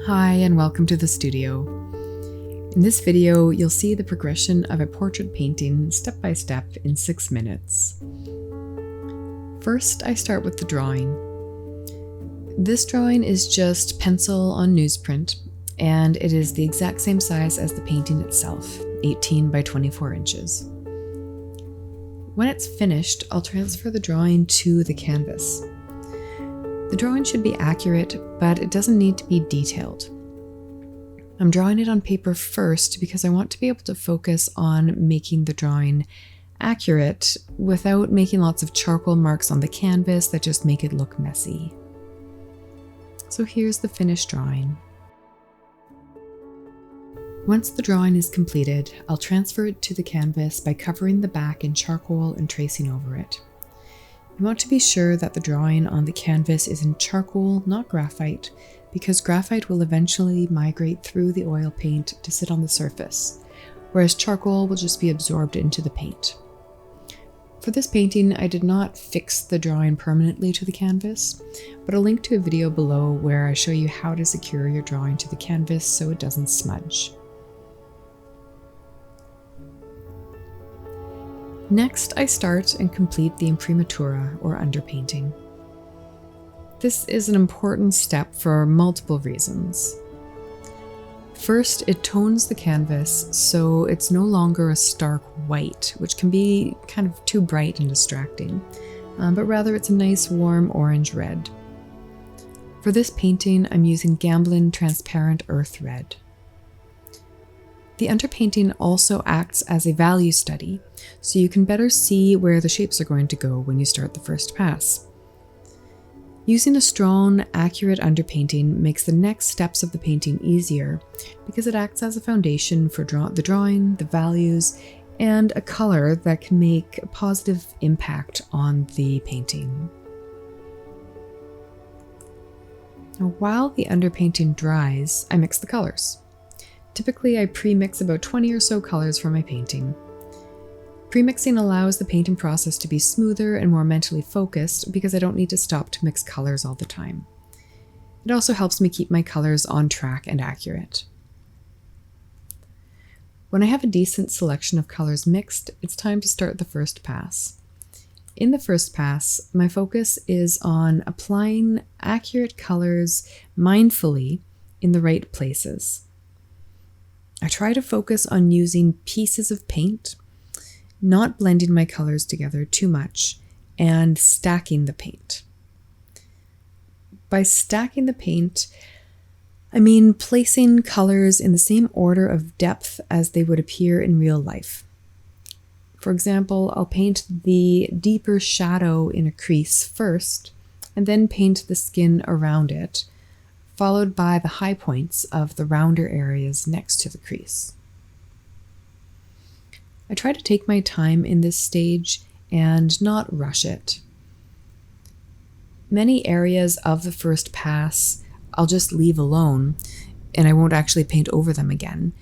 Hi and welcome to the studio. In this video, you'll see the progression of a portrait painting step by step in 6 minutes. First, I start with the drawing. This drawing is just pencil on newsprint, and it is the exact same size as the painting itself, 18 by 24 inches. When it's finished, I'll transfer the drawing to the canvas. The drawing should be accurate, but it doesn't need to be detailed. I'm drawing it on paper first because I want to be able to focus on making the drawing accurate without making lots of charcoal marks on the canvas that just make it look messy. So here's the finished drawing. Once the drawing is completed, I'll transfer it to the canvas by covering the back in charcoal and tracing over it. You want to be sure that the drawing on the canvas is in charcoal, not graphite, because graphite will eventually migrate through the oil paint to sit on the surface, whereas charcoal will just be absorbed into the paint. For this painting, I did not fix the drawing permanently to the canvas, but I'll link to a video below where I show you how to secure your drawing to the canvas so it doesn't smudge. Next, I start and complete the imprimatura or underpainting. This is an important step for multiple reasons. First, it tones the canvas so it's no longer a stark white, which can be kind of too bright and distracting, but rather it's a nice warm orange red. For this painting, I'm using Gamblin Transparent Earth Red. The underpainting also acts as a value study, so you can better see where the shapes are going to go when you start the first pass. Using a strong, accurate underpainting makes the next steps of the painting easier because it acts as a foundation for the drawing, the values, and a color that can make a positive impact on the painting. Now, while the underpainting dries, I mix the colors. Typically, I pre-mix about 20 or so colors for my painting. Pre-mixing allows the painting process to be smoother and more mentally focused because I don't need to stop to mix colors all the time. It also helps me keep my colors on track and accurate. When I have a decent selection of colors mixed, it's time to start the first pass. In the first pass, my focus is on applying accurate colors mindfully in the right places. I try to focus on using pieces of paint, not blending my colors together too much, and stacking the paint. By stacking the paint, I mean placing colors in the same order of depth as they would appear in real life. For example, I'll paint the deeper shadow in a crease first, and then paint the skin around it, followed by the high points of the rounder areas next to the crease. I try to take my time in this stage and not rush it. Many areas of the first pass I'll just leave alone and I won't actually paint over them again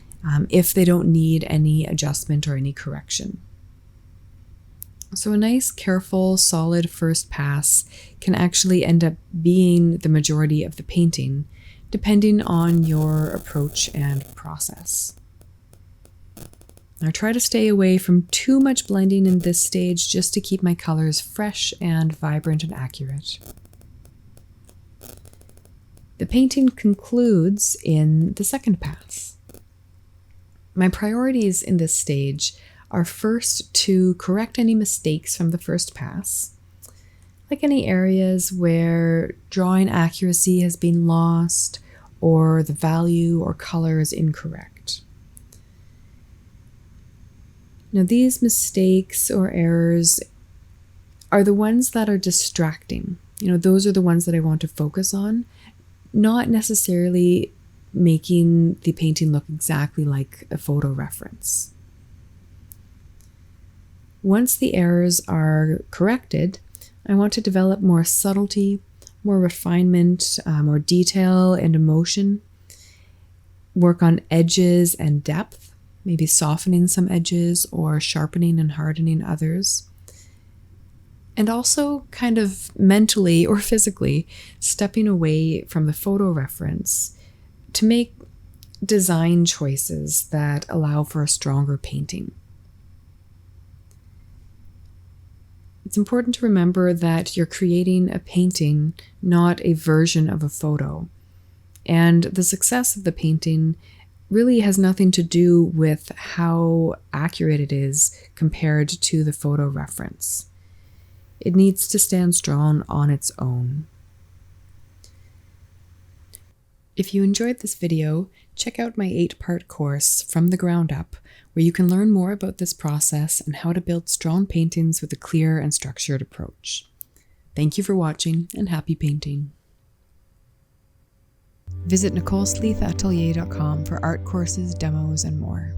if they don't need any adjustment or any correction. So a nice, careful, solid first pass can actually end up being the majority of the painting, depending on your approach and process. I try to stay away from too much blending in this stage just to keep my colors fresh and vibrant and accurate. The painting concludes in the second pass. My priorities in this stage are first to correct any mistakes from the first pass, like any areas where drawing accuracy has been lost or the value or color is incorrect. Now, these mistakes or errors are the ones that are distracting. Those are the ones that I want to focus on, not necessarily making the painting look exactly like a photo reference. Once the errors are corrected, I want to develop more subtlety, more refinement, more detail and emotion, work on edges and depth, maybe softening some edges or sharpening and hardening others, and also kind of mentally or physically stepping away from the photo reference to make design choices that allow for a stronger painting. It's important to remember that you're creating a painting, not a version of a photo. And the success of the painting really has nothing to do with how accurate it is compared to the photo reference. It needs to stand strong on its own. If you enjoyed this video, check out my 8-part course, From the Ground Up, where you can learn more about this process and how to build strong paintings with a clear and structured approach. Thank you for watching, and happy painting. Visit NicoleSleethAtelier.com for art courses, demos, and more.